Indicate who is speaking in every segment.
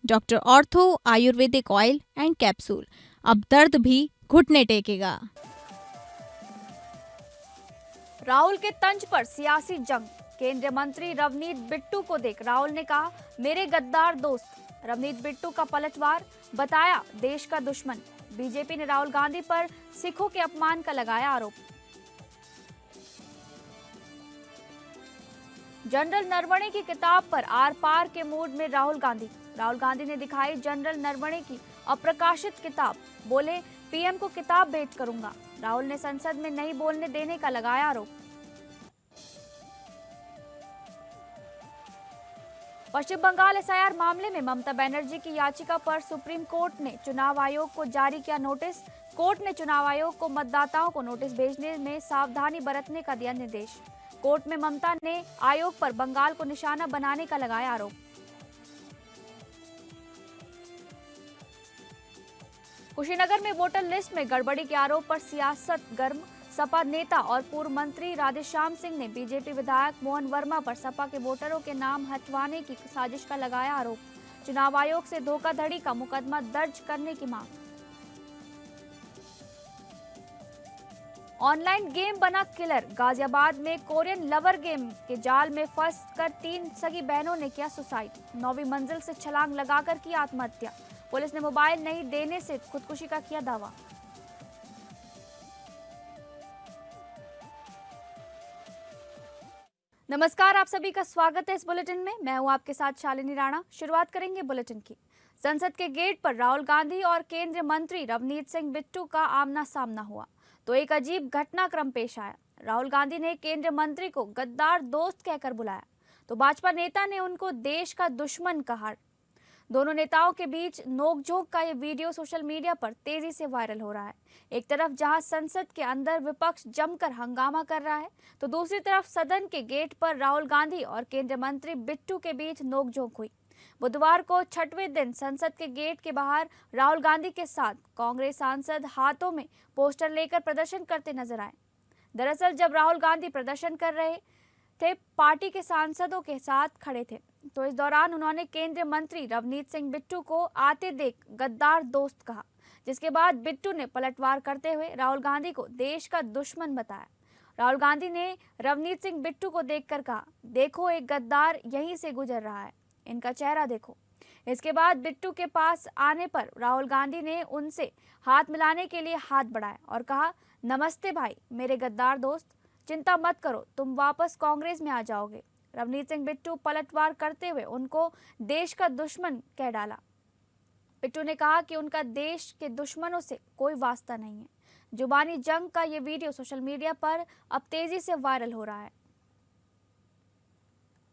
Speaker 1: Doctor ortho Ayurvedic oil and capsule, अब दर्द भी घुटने टेकेगा।
Speaker 2: राहुल के तंज पर सियासी जंग, केंद्रीय मंत्री रवनीत बिट्टू को देख राहुल ने कहा मेरे गद्दार दोस्त। रवनीत बिट्टू का पलटवार, बताया देश का दुश्मन। बीजेपी ने राहुल गांधी पर सिखों के अपमान का लगाया आरोप। जनरल नरवणे की किताब पर आर पार के मूड में राहुल गांधी। राहुल गांधी ने दिखाई जनरल नरवणे की अप्रकाशित किताब, बोले पीएम को किताब भेंट करूंगा। राहुल ने संसद में नहीं बोलने देने का लगाया आरोप। पश्चिम बंगाल एसआईआर मामले में ममता बनर्जी की याचिका पर सुप्रीम कोर्ट ने चुनाव आयोग को जारी किया नोटिस। कोर्ट ने चुनाव आयोग को मतदाताओं को नोटिस भेजने में सावधानी बरतने का दिया निर्देश। कोर्ट में ममता ने आयोग पर बंगाल को निशाना बनाने का लगाया आरोप। कुशीनगर में वोटर लिस्ट में गड़बड़ी के आरोप पर सियासत गर्म। सपा नेता और पूर्व मंत्री राधेश्याम सिंह ने बीजेपी विधायक मोहन वर्मा पर सपा के वोटरों के नाम हटवाने की साजिश का लगाया आरोप। चुनाव आयोग से धोखाधड़ी का मुकदमा दर्ज करने की मांग। ऑनलाइन गेम बना किलर, गाजियाबाद में कोरियन लवर गेम के जाल में फंस कर 3 सगी बहनों ने किया सुसाइड। 9वीं मंजिल से छलांग लगाकर की आत्महत्या। पुलिस ने मोबाइल नहीं देने से खुदकुशी का किया दावा। नमस्कार, आप सभी का स्वागत है इस बुलेटिन में। मैं हूं आपके साथ शालिनी राणा। शुरुआत करेंगे बुलेटिन की। संसद के गेट पर राहुल गांधी और केंद्रीय मंत्री रवनीत सिंह बिट्टू का आमना सामना हुआ तो एक अजीब घटनाक्रम पेश आया। राहुल गांधी ने केंद्रीय मंत्री को गद्दार दोस्त कहकर बुलाया तो भाजपा नेता ने उनको देश का दुश्मन कहा। दोनों नेताओं के बीच नोकझोंक का ये वीडियो सोशल मीडिया पर तेजी से वायरल हो रहा है। एक तरफ जहां संसद के अंदर विपक्ष जमकर हंगामा कर रहा है तो दूसरी तरफ सदन के गेट पर राहुल गांधी और केंद्रीय मंत्री बिट्टू के बीच नोकझोंक हुई। बुधवार को 6वें दिन संसद के गेट के बाहर राहुल गांधी के साथ कांग्रेस सांसद हाथों में पोस्टर लेकर प्रदर्शन करते नजर आए। दरअसल जब राहुल गांधी प्रदर्शन कर रहे थे, पार्टी के सांसदों के साथ खड़े थे तो इस दौरान उन्होंने केंद्रीय मंत्री रवनीत सिंह बिट्टू को आते देख गद्दार दोस्त कहा, जिसके बाद बिट्टू ने पलटवार करते हुए राहुल गांधी को देश का दुश्मन बताया। राहुल गांधी ने रवनीत सिंह बिट्टू को देखकर कहा, देखो एक गद्दार यहीं से गुजर रहा है, इनका चेहरा देखो। इसके बाद बिट्टू के पास आने पर राहुल गांधी ने उनसे हाथ मिलाने के लिए हाथ बढ़ाया और कहा, नमस्ते भाई मेरे गद्दार दोस्त, चिंता मत करो, तुम वापस कांग्रेस में आ जाओगे। रवनीत सिंह बिट्टू पलटवार करते हुए उनको देश का दुश्मन कह डाला। बिट्टू ने कहा कि उनका देश के दुश्मनों से कोई वास्ता नहीं है। जुबानी जंग का ये वीडियो सोशल मीडिया पर अब तेजी से वायरल हो रहा है।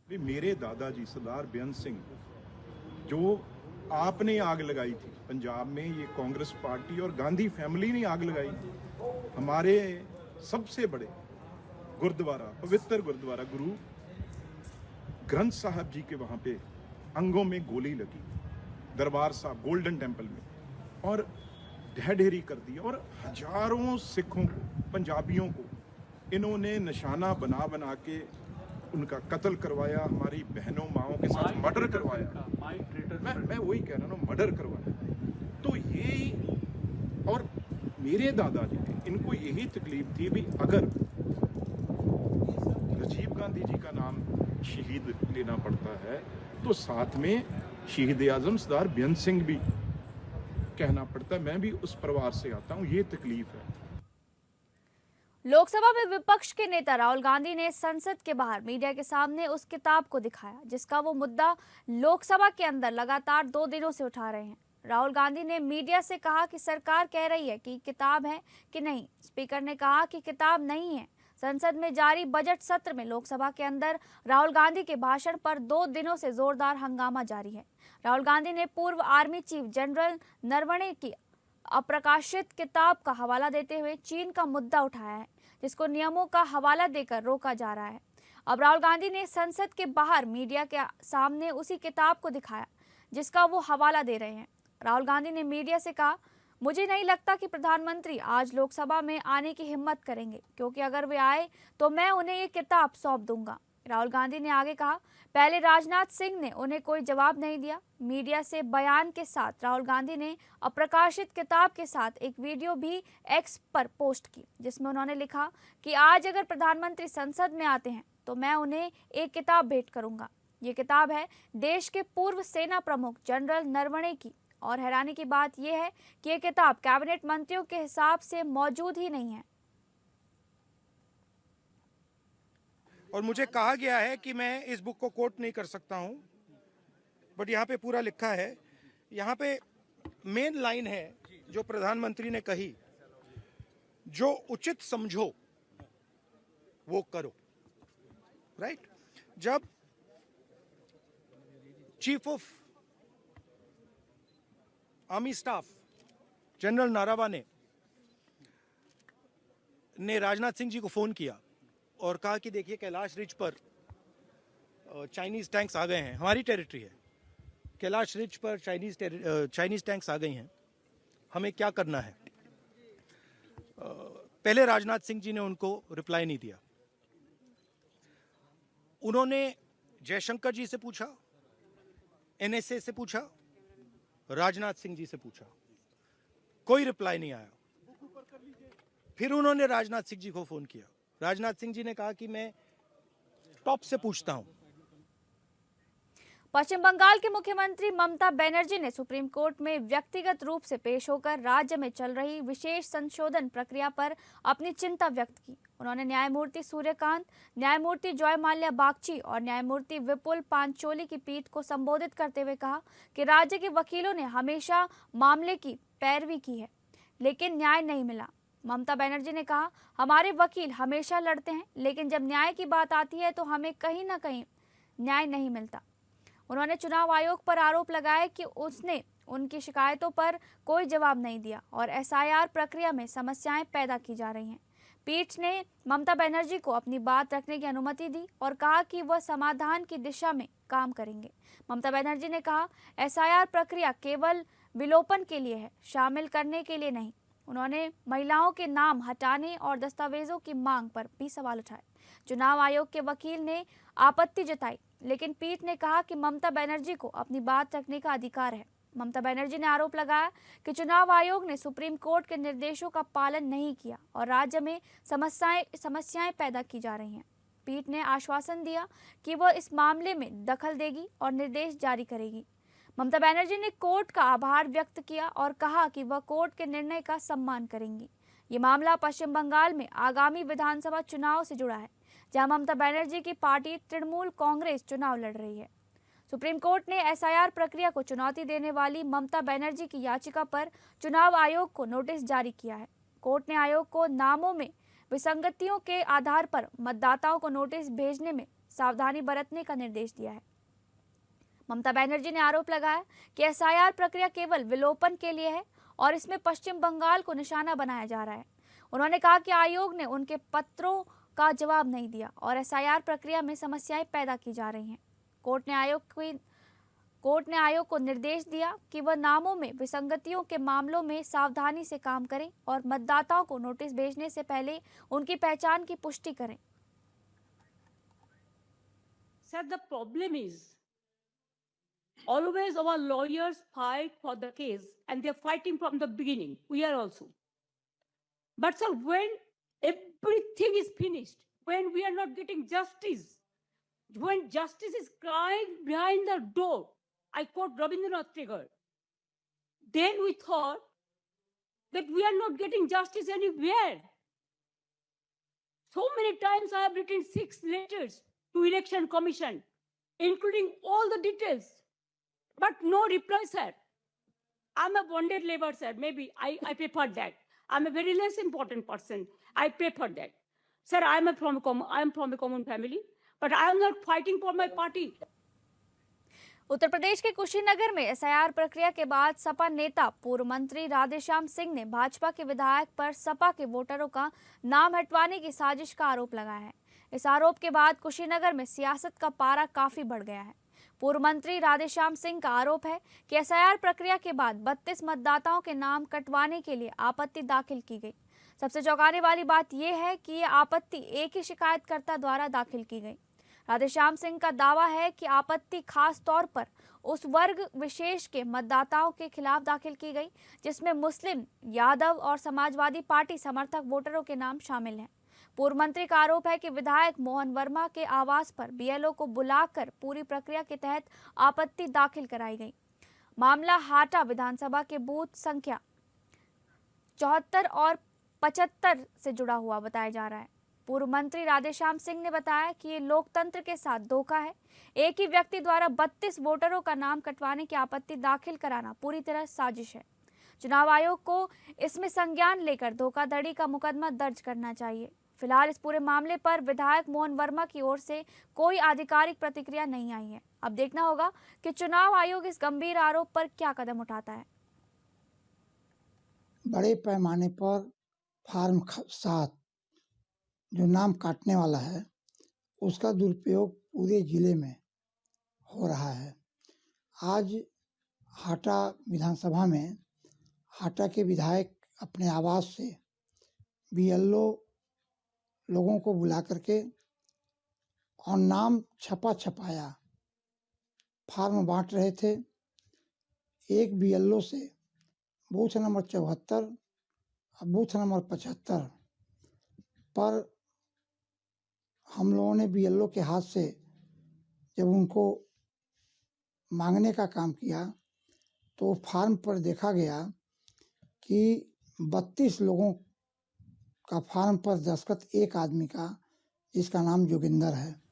Speaker 3: मेरे दादाजी सरदार बेअंत सिंह, जो आपने आग लगाई थी पंजाब में, ये कांग्रेस पार्टी और गांधी फैमिली ने आग लगाई। हमारे सबसे बड़े गुरुद्वारा, पवित्र गुरुद्वारा गुरु ग्रंथ साहब जी के वहां पे अंगों में गोली लगी, दरबार साहब गोल्डन टेम्पल में, और ढेर कर दिया। और हजारों सिखों को, पंजाबियों को इन्होंने निशाना बना बना के उनका कत्ल करवाया। हमारी बहनों माओं के साथ मर्डर करवाया। मैं वही कह रहा हूँ, मर्डर करवाया। तो ये, और मेरे दादाजी थे, इनको यही तकलीफ थी भी अगर राजीव गांधी जी का नाम शहीद लेना पड़ता है तो साथ में शहीद आजम सरदार बेअंत सिंह भी कहना पड़ता है। मैं भी उस परिवार से आता हूं, ये तकलीफ है।
Speaker 2: लोकसभा में विपक्ष के नेता राहुल गांधी ने संसद के बाहर मीडिया के सामने उस किताब को दिखाया जिसका वो मुद्दा लोकसभा के अंदर लगातार 2 दिनों से उठा रहे हैं। राहुल गांधी ने मीडिया से कहा कि सरकार कह रही है कि किताब है कि नहीं। स्पीकर ने कहा कि किताब नहीं है। संसद में जारी बजट सत्र में लोकसभा के अंदर राहुल गांधी के भाषण पर 2 दिनों से जोरदार हंगामा जारी है। राहुल गांधी ने पूर्व आर्मी चीफ जनरल नरवणे की अप्रकाशित किताब का हवाला देते हुए चीन का मुद्दा उठाया है, जिसको नियमों का हवाला देकर रोका जा रहा है। अब राहुल गांधी ने संसद के बाहर मीडिया के सामने उसी किताब को दिखाया जिसका वो हवाला दे रहे हैं। राहुल गांधी ने मीडिया से कहा, मुझे नहीं लगता कि प्रधानमंत्री आज लोकसभा में आने की हिम्मत करेंगे, क्योंकि अगर वे आए तो मैं उन्हें ये किताब सौंप दूंगा। राहुल गांधी ने आगे कहा, पहले राजनाथ सिंह ने उन्हें कोई जवाब नहीं दिया। मीडिया से बयान के साथ राहुल गांधी ने अप्रकाशित किताब के साथ एक वीडियो भी एक्स पर पोस्ट की, जिसमें उन्होंने लिखा कि आज अगर प्रधानमंत्री संसद में आते हैं तो मैं उन्हें एक किताब भेंट करूंगा। ये किताब है देश के पूर्व सेना प्रमुख जनरल नरवणे की, और हैरानी की बात यह है कि ये किताब कैबिनेट मंत्रियों के हिसाब से मौजूद ही नहीं है।
Speaker 4: और मुझे कहा गया है कि मैं इस बुक को कोट नहीं कर सकता हूं, बट यहाँ पे पूरा लिखा है। यहाँ पे मेन लाइन है जो प्रधानमंत्री ने कही, जो उचित समझो वो करो। राइट? जब chief of army staff general Naravane ने राजनाथ सिंह जी को फोन किया और कहा कि देखिए कैलाश रिज पर चाइनीज टैंक्स आ गए हैं, हमारी टेरिटरी है, कैलाश रिज पर चाइनीज टैंक्स आ गई हैं, हमें क्या करना है। पहले राजनाथ सिंह जी ने उनको रिप्लाई नहीं दिया। उन्होंने जयशंकर जी से पूछा, एनएसए से पूछा, राजनाथ सिंह जी से पूछा, कोई रिप्लाई नहीं आया। फिर उन्होंने राजनाथ सिंह जी को फोन किया। राजनाथ सिंह जी ने कहा कि मैं टॉप से पूछता हूं।
Speaker 2: पश्चिम बंगाल के मुख्यमंत्री ममता बनर्जी ने सुप्रीम कोर्ट में व्यक्तिगत रूप से पेश होकर राज्य में चल रही विशेष संशोधन प्रक्रिया पर अपनी चिंता व्यक्त की। उन्होंने न्यायमूर्ति सूर्यकांत, न्यायमूर्ति जॉय माल्या बागची और न्यायमूर्ति विपुल पांचोली की पीठ को संबोधित करते हुए कहा कि राज्य के वकीलों ने हमेशा मामले की पैरवी की है, लेकिन न्याय नहीं मिला। ममता बनर्जी ने कहा, हमारे वकील हमेशा लड़ते हैं, लेकिन जब न्याय की बात आती है तो हमें कहीं ना कहीं न्याय नहीं मिलता। उन्होंने चुनाव आयोग पर आरोप लगाया कि उसने उनकी शिकायतों पर कोई जवाब नहीं दिया और एसआईआर प्रक्रिया में समस्याएं पैदा की जा रही हैं। पीठ ने ममता बनर्जी को अपनी बात रखने की अनुमति दी और कहा कि वह समाधान की दिशा में काम करेंगे। ममता बनर्जी ने कहा, एसआईआर प्रक्रिया केवल विलोपन के लिए है, शामिल करने के लिए नहीं। उन्होंने महिलाओं के नाम हटाने और दस्तावेजों की मांग पर भी सवाल उठाए। चुनाव आयोग के वकील ने आपत्ति जताई, लेकिन पीठ ने कहा कि ममता बनर्जी को अपनी बात रखने का अधिकार है। ममता बनर्जी ने आरोप लगाया कि चुनाव आयोग ने सुप्रीम कोर्ट के निर्देशों का पालन नहीं किया और राज्य में समस्याएं पैदा की जा रही हैं। पीठ ने आश्वासन दिया कि वह इस मामले में दखल देगी और निर्देश जारी करेगी। ममता बनर्जी ने कोर्ट का आभार व्यक्त किया और कहा कि वह कोर्ट के निर्णय का सम्मान करेंगी। ये मामला पश्चिम बंगाल में आगामी विधानसभा चुनाव से जुड़ा है, जहां ममता बनर्जी की पार्टी तृणमूल कांग्रेस चुनाव लड़ रही है। सुप्रीम कोर्ट ने एसआईआर प्रक्रिया को चुनौती देने वाली ममता बनर्जी की याचिका पर चुनाव आयोग को नोटिस जारी किया है। कोर्ट ने आयोग को नामों में विसंगतियों के आधार पर मतदाताओं को नोटिस भेजने में सावधानी बरतने का निर्देश दिया है। ममता बनर्जी ने आरोप लगाया कि एसआईआर प्रक्रिया केवल विलोपन के लिए है और इसमें पश्चिम बंगाल को निशाना बनाया जा रहा है। उन्होंने कहा कि आयोग ने उनके पत्रों का जवाब नहीं दिया और एसआईआर प्रक्रिया में समस्याएं पैदा की जा रही हैं। कोर्ट ने आयोग को निर्देश दिया कि वह नामों में विसंगतियों के मामलों में सावधानी से काम करें और मतदाताओं को नोटिस भेजने से पहले उनकी पहचान की पुष्टि करें।
Speaker 5: Sir, the problem is always our lawyers fight for the case and they're fighting from the beginning. We are also. But sir, when everything is finished, when we are not getting justice, when justice is crying behind the door, I quote Rabindranath Tagore, then we thought that we are not getting justice anywhere. So many times I have written 6 letters to Election Commission, including all the details, but no reply, sir. I'm a bonded labor, sir. Maybe I prefer that. I'm a very less important person. I prefer that. Sir, I'm from a common family, but I am not fighting for my party.
Speaker 2: Uttar Pradesh के कुशीनगर में SIR प्रक्रिया के बाद सपा नेता पूर्व मंत्री राधेश्याम सिंह ने भाजपा के विधायक पर सपा के वोटरों का नाम हटवाने की साजिश का आरोप लगाया है। इस आरोप के बाद कुशीनगर में सियासत का पारा काफी बढ़ गया है। पूर्व मंत्री राधेश्याम सिंह का आरोप है कि एसआईआर प्रक्रिया के बाद 32 मतदाताओं के नाम कटवाने के लिए आपत्ति दाखिल की गई। सबसे चौंकाने वाली बात यह है कि यह आपत्ति एक ही शिकायतकर्ता द्वारा दाखिल की गई। राधेश्याम सिंह का दावा है कि आपत्ति खास तौर पर उस वर्ग विशेष के मतदाताओं के खिलाफ दाखिल की गई जिसमें मुस्लिम, यादव और समाजवादी पार्टी समर्थक वोटरों के नाम शामिल हैं। पूर्व मंत्री का आरोप है कि विधायक मोहन वर्मा के आवास पर बीएलओ को बुलाकर पूरी प्रक्रिया के तहत आपत्ति दाखिल कराई गई। मामला हाटा विधानसभा के बूथ संख्या 74 और 75 से जुड़ा हुआ बताया जा रहा है। पूर्व मंत्री राधेश्याम सिंह ने बताया कि ये लोकतंत्र के साथ धोखा है। एक ही व्यक्ति द्वारा 32 वोटरों का नाम कटवाने की आपत्ति दाखिल कराना पूरी तरह साजिश है। चुनाव आयोग को इसमें संज्ञान लेकर धोखाधड़ी का मुकदमा दर्ज करना चाहिए। फिलहाल इस पूरे मामले पर विधायक मोहन वर्मा की ओर से कोई आधिकारिक प्रतिक्रिया नहीं आई है। अब देखना होगा कि चुनाव आयोग इस गंभीर आरोप पर क्या कदम उठाता है।
Speaker 6: बड़े पैमाने पर फार्म 7 जो नाम काटने वाला है उसका दुरुपयोग पूरे जिले में हो रहा है। आज हाटा विधानसभा में हाटा के विधायक अपने आवास से बीएलओ लोगों को बुला करके और नाम छपाया फार्म बांट रहे थे। एक बीएलओ से बूथ नंबर 74 और बूथ नंबर 75 पर हम लोगों ने बीएलओ के हाथ से जब उनको मांगने का काम किया तो फार्म पर देखा गया कि 32 लोगों का फार्म पर दस्तखत एक आदमी का जिसका नाम जोगिंदर है।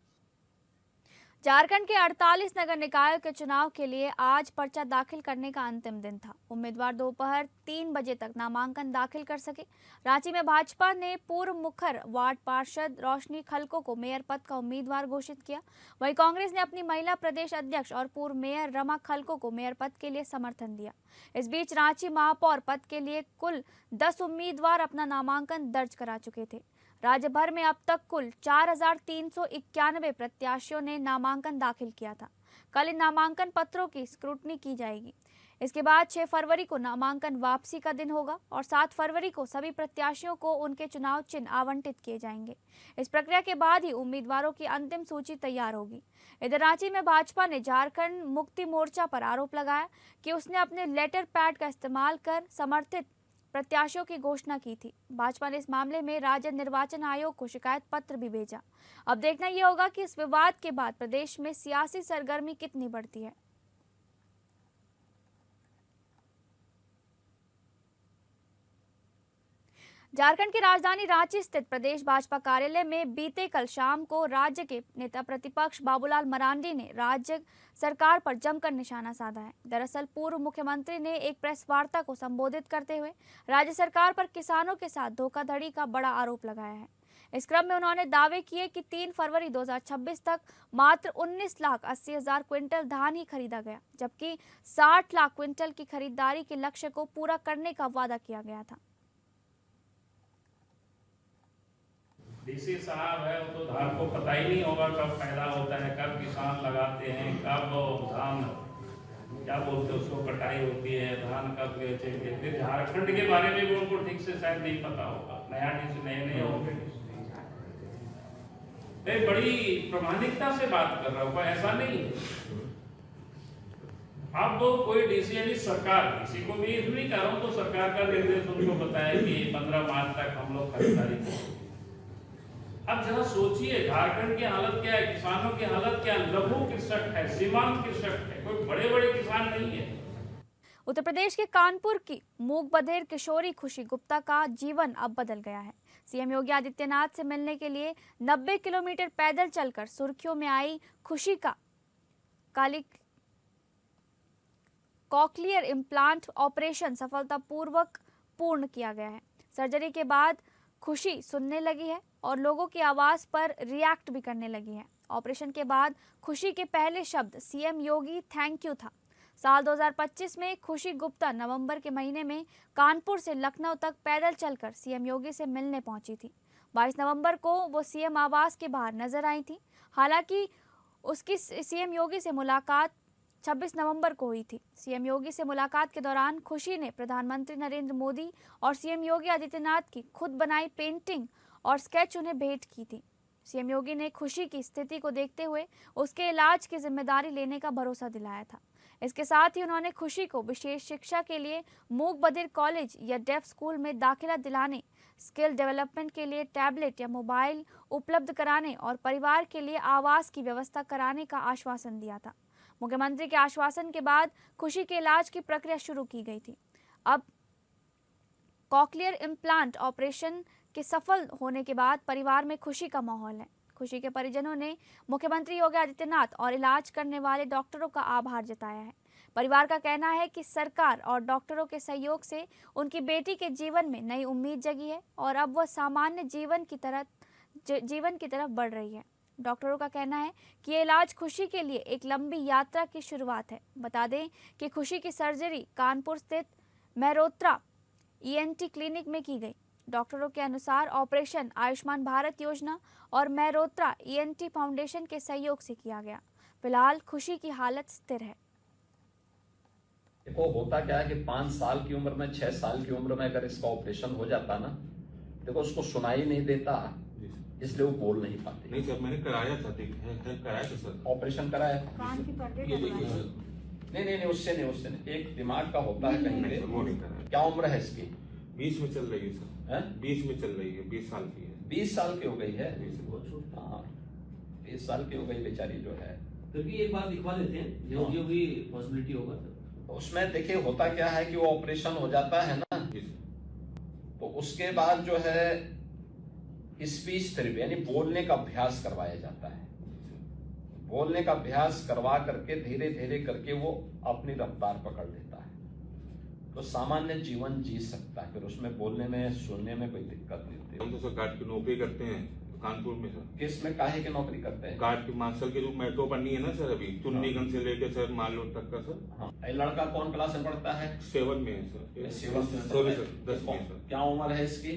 Speaker 2: झारखंड के 48 नगर निकायों के चुनाव के लिए आज पर्चा दाखिल करने का अंतिम दिन था। उम्मीदवार दोपहर 3 बजे तक नामांकन दाखिल कर सके। रांची में भाजपा ने पूर्व मुखर वार्ड पार्षद रोशनी खलको को मेयर पद का उम्मीदवार घोषित किया। वहीं कांग्रेस ने अपनी महिला प्रदेश अध्यक्ष और पूर्व मेयर रमा खलको को मेयर पद के लिए समर्थन दिया। इस बीच रांची महापौर पद के लिए कुल 10 उम्मीदवार अपना नामांकन दर्ज करा चुके थे। राज्य भर में अब तक कुल 4,391 प्रत्याशियों ने नामांकन दाखिल किया था। कल इन नामांकन पत्रों की स्क्रूटनी की जाएगी। इसके बाद 6 फरवरी को नामांकन वापसी का दिन होगा और 7 फरवरी को सभी प्रत्याशियों को उनके चुनाव चिन्ह आवंटित किए जाएंगे। इस प्रक्रिया के बाद ही उम्मीदवारों की अंतिम सूची तैयार होगी। इधर रांची में भाजपा ने झारखंड मुक्ति मोर्चा पर आरोप लगाया कि उसने अपने लेटर पैड का इस्तेमाल कर समर्थित प्रत्याशियों की घोषणा की थी। भाजपा ने इस मामले में राज्य निर्वाचन आयोग को शिकायत पत्र भी भेजा। अब देखना यह होगा कि इस विवाद के बाद प्रदेश में सियासी सरगर्मी कितनी बढ़ती है। झारखंड की राजधानी रांची स्थित प्रदेश भाजपा कार्यालय में बीते कल शाम को राज्य के नेता प्रतिपक्ष बाबूलाल मरांडी ने राज्य सरकार पर जमकर निशाना साधा है। दरअसल पूर्व मुख्यमंत्री ने एक प्रेस वार्ता को संबोधित करते हुए राज्य सरकार पर किसानों के साथ धोखाधड़ी का बड़ा आरोप लगाया है। इस क्रम में उन्होंने दावे किए कि 3 फरवरी 2026 तक मात्र 19,80,000 क्विंटल धान ही खरीदा गया, जबकि 60 लाख क्विंटल की खरीदारी के लक्ष्य को पूरा करने का वादा किया गया था।
Speaker 7: डीसी साहब है वो तो धान को पता ही नहीं होगा कब पैदा होता है, कब किसान लगाते हैं, कब धान क्या बोलते हैं उसको कटाई होती है, धान कब बेचेंगे। फिर झारखंड के बारे में भी उनको ठीक से शायद नहीं पता होगा। नया डीसी नए होंगे। मैं बड़ी प्रामाणिकता से बात कर रहा हूँ, ऐसा नहीं है। अब कोई डीसी यानी सरकार किसी को भी नहीं कर रहा हूँ, तो सरकार का निर्देश उनको बताया कि 15 मार्च तक हम लोग खरीदारी करेंगे। अब जरा सोचिए झारखंड की हालत क्या है, किसानों की हालत क्या है। लघु कृषक है, सीमांत कृषक है, कोई बड़े बड़े किसान नहीं है।
Speaker 2: उत्तर प्रदेश के कानपुर की मूक बधिर किशोरी खुशी गुप्ता का जीवन अब बदल गया है। सीएम योगी आदित्यनाथ से मिलने के लिए 90 किलोमीटर पैदल चलकर सुर्खियों में आई खुशी का कॉकलियर इम्प्लांट ऑपरेशन सफलतापूर्वक पूर्ण किया गया है। सर्जरी के बाद खुशी सुनने लगी है और लोगों की आवाज पर रिएक्ट भी करने लगी है। ऑपरेशन के बाद खुशी के पहले शब्द सीएम योगी थैंक यू था। साल 2025 में खुशी गुप्ता नवंबर के महीने में कानपुर से लखनऊ तक पैदल चलकर सीएम योगी से मिलने पहुंची थी। 22 नवंबर को वो सीएम आवास के बाहर नजर आई थी। हालांकि उसकी सीएम योगी से मुलाकात 26 नवंबर को हुई थी। सीएम योगी से मुलाकात के दौरान खुशी ने प्रधानमंत्री नरेंद्र मोदी और सीएम योगी आदित्यनाथ की खुद बनाई पेंटिंग और स्केच उन्हें भेंट की थी। सीएम योगी ने खुशी की स्थिति को देखते हुए उसके इलाज की जिम्मेदारी लेने का भरोसा दिलाया था। इसके साथ ही उन्होंने खुशी को विशेष शिक्षा के लिए मूक बधिर कॉलेज या डेफ स्कूल में दाखिला दिलाने, स्किल डेवलपमेंट के लिए टैबलेट या मोबाइल उपलब्ध कराने और परिवार के लिए आवास की व्यवस्था कराने का आश्वासन दिया था। मुख्यमंत्री के आश्वासन के बाद खुशी के इलाज की प्रक्रिया शुरू की गई थी। अब कॉक्लियर इम्प्लांट ऑपरेशन के सफल होने के बाद परिवार में खुशी का माहौल है। खुशी के परिजनों ने मुख्यमंत्री योगी आदित्यनाथ और इलाज करने वाले डॉक्टरों का आभार जताया है। परिवार का कहना है कि सरकार और डॉक्टरों के सहयोग से उनकी बेटी के जीवन में नई उम्मीद जगी है और अब वह सामान्य जीवन की तरफ बढ़ रही है। डॉक्टरों का कहना है कि ये इलाज खुशी के लिए एक लंबी यात्रा की शुरुआत है। बता दें कि खुशी की सर्जरी कानपुर स्थित मेहरोत्रा ENT क्लिनिक में की गई। डॉक्टरों के अनुसार ऑपरेशन आयुष्मान भारत योजना और मेहरोत्रा ENT फाउंडेशन के सहयोग से किया गया। फिलहाल खुशी की हालत स्थिर है।
Speaker 8: देखो होता क्या है कि 5 साल की उम्र में 6 साल की उम्र में अगर इसका ऑपरेशन हो जाता ना, देखो उसको सुनाई नहीं देता, इसलिए वो बोल नहीं पाते।
Speaker 9: नहीं सर, मैंने कराया था, कराया था सर,
Speaker 8: ऑपरेशन कराया।
Speaker 9: कान की पर्दे का
Speaker 8: देखिए सर, नहीं उससे नहीं, एक दिमाग का होता है कहीं पे।
Speaker 9: वो नहीं कराया।
Speaker 8: क्या उम्र है इसकी?
Speaker 9: 20 में चल रही है सर, 20 में चल रही है, 20 साल की है।
Speaker 8: 20 साल की हो गई है। हाँ 20 साल की हो गई बेचारी जो है।
Speaker 10: फिर भी एक बार लिखवा देते हैं, जो भी पॉसिबिलिटी होगा।
Speaker 8: उसमें देखिए होता क्या है कि वो ऑपरेशन हो जाता है ना, तो उसके बाद जो है स्पीच थेरेपी यानी बोलने का अभ्यास करवाया जाता है। बोलने का अभ्यास करवा करके धीरे धीरे करके वो अपनी रफ्तार पकड़ लेता है, तो सामान्य जीवन जी सकता है। फिर उसमें बोलने में सुनने में कोई दिक्कत नहीं होती।
Speaker 9: हम तो सर गार्ड की नौकरी करते हैं कानपुर में सर।
Speaker 8: किस में काहे की नौकरी करते हैं?
Speaker 9: गार्ड की मार्शल के जो मेट्रो बननी है ना सर, अभी चुन्नीगंज से लेके सर मालूर तक का सर।
Speaker 8: हाँ। लड़का कौन क्लास में पढ़ता है?
Speaker 9: 7 में है सर।
Speaker 8: 7 में
Speaker 9: 10 में सर।
Speaker 8: क्या उम्र है इसकी?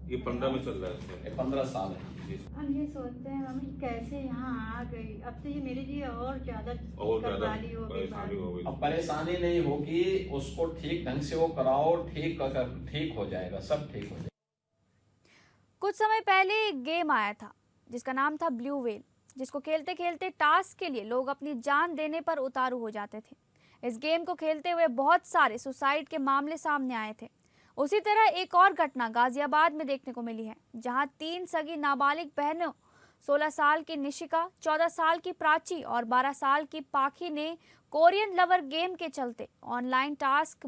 Speaker 9: ये 15 में चल रहा है सर।
Speaker 8: 15 साल है।
Speaker 11: हम ये सोचते हैं मम्मी कैसे यहाँ आ गई, अब तो ये मेरे लिए और ज्यादा
Speaker 9: परेशानी हो गई।
Speaker 8: अब परेशानी नहीं होगी, उसको ठीक ढंग से वो कराओ, ठीक हो जाएगा, सब ठीक हो जाएगा।
Speaker 2: कुछ समय पहले एक गेम आया था जिसका नाम था ब्लू व्हेल, जिसको खेलते खेलते टास्क के लिए लोग अपनी जान देने पर उतारू हो जाते थे। इस गेम को खेलते हुए बहुत सारे सुसाइड के मामले सामने आए थे। उसी तरह एक और घटना गाजियाबाद में देखने को मिली है, जहां 3 सगी नाबालिग बहनों 16 साल की निशिका, 14 साल की प्राची और 12 साल की पाखी ने कोरियन लवर गेम के चलते ऑनलाइन टास्क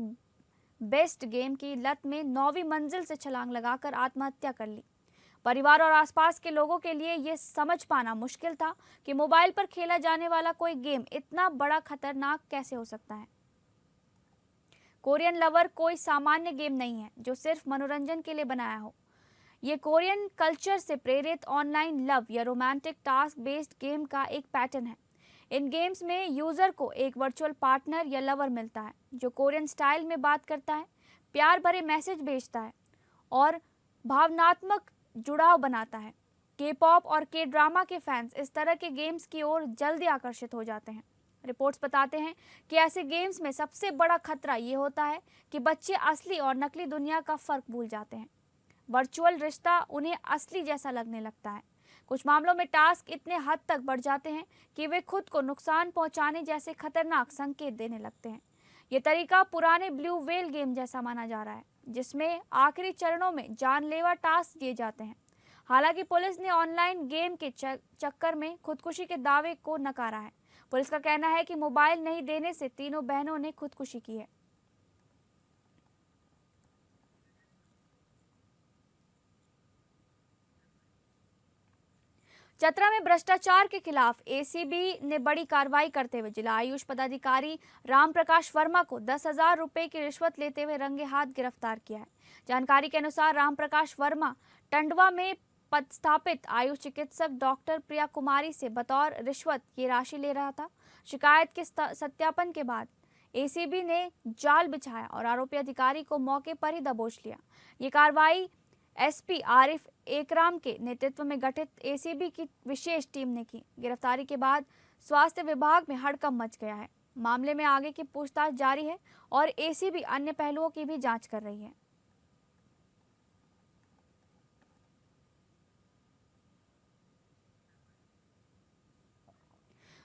Speaker 2: बेस्ड गेम की लत में 9वीं मंजिल से छलांग लगाकर आत्महत्या कर ली। परिवार और आसपास के लोगों के लिए यह समझ पाना मुश्किल था कि मोबाइल पर खेला जाने वाला कोई गेम इतना बड़ा खतरनाक कैसे हो सकता है। कोरियन लवर कोई सामान्य गेम नहीं है जो सिर्फ मनोरंजन के लिए बनाया हो। ये कोरियन कल्चर से प्रेरित ऑनलाइन लव या रोमांटिक टास्क बेस्ड गेम का एक पैटर्न है। इन गेम्स में यूजर को एक वर्चुअल पार्टनर या लवर मिलता है जो कोरियन स्टाइल में बात करता है, प्यार भरे मैसेज भेजता है और भावनात्मक जुड़ाव बनाता है। के-पॉप और के-ड्रामा के फैंस इस तरह के गेम्स की ओर जल्दी आकर्षित हो जाते हैं। रिपोर्ट्स बताते हैं कि ऐसे गेम्स में सबसे बड़ा खतरा ये होता है कि बच्चे असली और नकली दुनिया का फर्क भूल जाते हैं। वर्चुअल रिश्ता उन्हें असली जैसा लगने लगता है। कुछ मामलों में टास्क इतने हद तक बढ़ जाते हैं कि वे खुद को नुकसान पहुंचाने जैसे खतरनाक संकेत देने लगते हैं। ये तरीका पुराने ब्लू व्हेल गेम जैसा माना जा रहा है, जिसमें आखिरी चरणों में जानलेवा टास्क दिए जाते हैं। हालांकि पुलिस ने ऑनलाइन गेम के चक्कर में खुदकुशी के दावे को नकारा है। पुलिस का कहना है कि मोबाइल नहीं देने से तीनों बहनों ने खुदकुशी की है। चतरा में भ्रष्टाचार के खिलाफ एसीबी ने बड़ी कार्रवाई करते हुए जिला आयुष पदाधिकारी रामप्रकाश वर्मा को 10,000 रुपए की रिश्वत लेते हुए रंगे हाथ गिरफ्तार किया है। जानकारी के अनुसार रामप्रकाश वर्मा टंडवा में पदस्थापित आयुष चिकित्सक डॉक्टर प्रिया कुमारी से बतौर रिश्वत ये राशि ले रहा था। शिकायत के सत्यापन के बाद एसीबी ने जाल बिछाया और आरोपी अधिकारी को मौके पर ही दबोच लिया। ये कार्रवाई एसपी आरिफ एकराम के नेतृत्व में गठित एसीबी की विशेष टीम ने की। गिरफ्तारी के बाद स्वास्थ्य विभाग में हड़कंप मच गया है। मामले में आगे की पूछताछ जारी है और एसीबी अन्य पहलुओं की भी जांच कर रही है।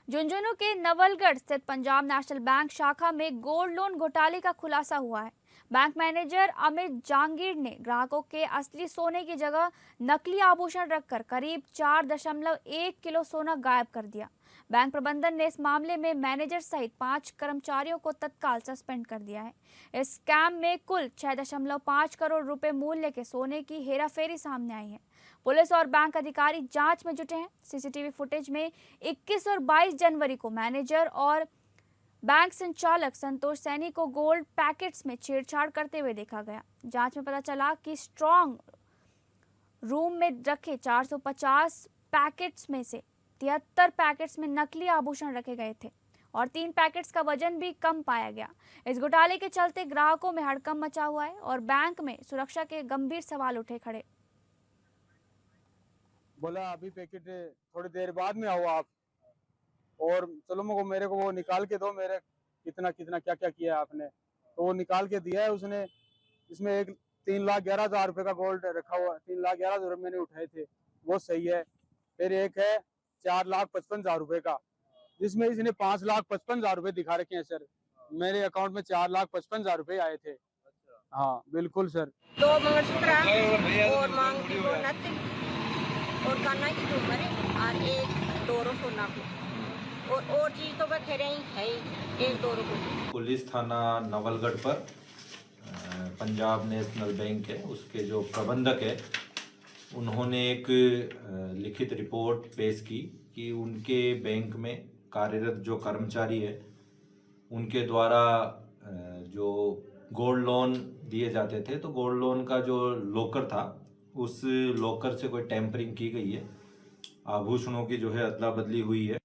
Speaker 2: झुंझुनू के नवलगढ़ स्थित पंजाब नेशनल बैंक शाखा में गोल्ड लोन घोटाले का खुलासा हुआ है। बैंक मैनेजर अमित जहांगीर ने ग्राहकों के असली सोने की जगह नकली आभूषण रखकर करीब 4.1 किलो सोना गायब कर दिया। बैंक प्रबंधन ने इस मामले में मैनेजर सहित 5 कर्मचारियों को तत्काल सस्पेंड कर दिया है। इस स्कैम में कुल 6.5 करोड़ रुपए मूल्य के सोने की हेराफेरी सामने आई है। पुलिस और बैंक अधिकारी जांच में जुटे हैं। सीसीटीवी फुटेज में 21 और 22 जनवरी को मैनेजर और बैंक संचालक संतोष सैनी को गोल्ड पैकेट्स में छेड़छाड़ करते हुए देखा गया। जांच में पता चला कि स्ट्रॉन्ग रूम में रखे 450 पैकेट्स में से 73 पैकेट्स में नकली आभूषण रखे गए थे और 3 पैकेट्स का वजन भी कम पाया गया। इस घोटाले के चलते ग्राहकों में हड़कंप मचा हुआ है और बैंक में सुरक्षा के गंभीर सवाल उठे खड़े।
Speaker 12: बोला अभी पैकेट थोड़ी देर बाद में आओ आप, और चलो मेरे को वो निकाल के दो, मेरे कितना कितना क्या क्या किया है आपने। तो वो निकाल के दिया है उसने। इसमें एक 3,11,000 रुपए का गोल्ड रखा हुआ, 3,11,000 रुपए मैंने उठाए थे, वो सही है। फिर एक है 4,55,000 रुपए का, जिसमें इसने 5,55,000 रुपए दिखा रखे हैं सर। मेरे अकाउंट में 4,55,000 रुपए आए थे। हाँ बिल्कुल सर।
Speaker 11: 2 मंगलसूत्र और मांग की वो नथ और काना की झूमर और एक डोरो सोना को और चीज तो बखेरे ही है, एक डोरो को।
Speaker 13: पुलिस थाना नवलगढ़ पर पंजाब नेशनल बैंक है, उसके जो प्रबंधक है उन्होंने एक लिखित रिपोर्ट पेश की कि उनके बैंक में कार्यरत जो कर्मचारी है उनके द्वारा जो गोल्ड लोन दिए जाते थे, तो गोल्ड लोन का जो लॉकर था उस लॉकर से कोई टेम्परिंग की गई है, आभूषणों की जो है अदला बदली हुई है।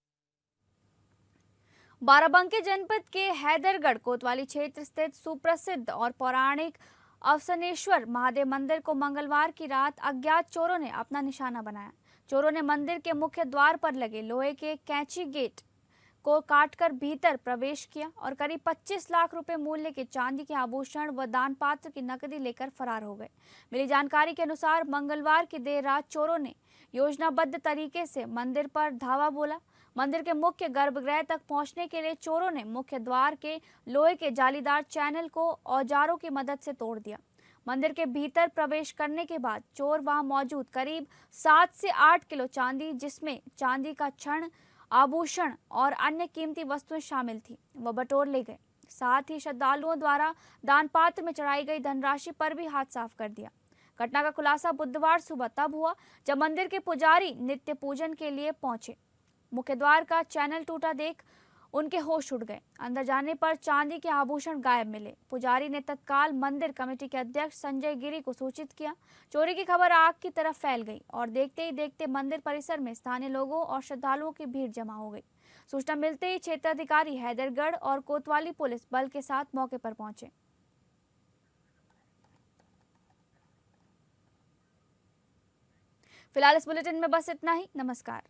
Speaker 2: बाराबंकी जनपद के हैदरगढ़ कोतवाली क्षेत्र स्थित सुप्रसिद्ध और पौराणिक अवसनेश्वर महादेव मंदिर को मंगलवार की रात अज्ञात चोरों ने अपना निशाना बनाया। चोरों ने मंदिर के मुख्य द्वार पर लगे लोहे के कैंची गेट को काटकर भीतर प्रवेश किया और करीब 25 लाख रुपए मूल्य के चांदी के आभूषण व दान पात्र की नकदी लेकर फरार हो गए। मिली जानकारी के अनुसार मंगलवार की देर रात चोरों ने योजनाबद्ध तरीके से मंदिर पर धावा बोला। मंदिर के मुख्य गर्भगृह तक पहुंचने के लिए चोरों ने मुख्य द्वार के लोहे के जालीदार चैनल को औजारों की मदद से तोड़ दिया। मंदिर के भीतर प्रवेश करने के बाद चोर वहां मौजूद करीब 7 से 8 किलो चांदी, जिसमें चांदी का छड़, आभूषण और अन्य कीमती वस्तुएं शामिल थी, वह बटोर ले गए। साथ ही श्रद्धालुओं द्वारा दान पात्र में चढ़ाई गई धनराशि पर भी हाथ साफ कर दिया। घटना का खुलासा बुधवार सुबह तब हुआ जब मंदिर के पुजारी नित्य पूजन के लिए पहुंचे। मुख्य द्वार का चैनल टूटा देख उनके होश उड़ गए। अंदर जाने पर चांदी के आभूषण गायब मिले। पुजारी ने तत्काल मंदिर कमेटी के अध्यक्ष संजय गिरी को सूचित किया। चोरी की खबर आग की तरफ फैल गई और देखते ही देखते मंदिर परिसर में स्थानीय लोगों और श्रद्धालुओं की भीड़ जमा हो गई। सूचना मिलते ही क्षेत्राधिकारी हैदरगढ़ और कोतवाली पुलिस बल के साथ मौके पर पहुंचे। फिलहाल इस बुलेटिन में बस इतना ही। नमस्कार।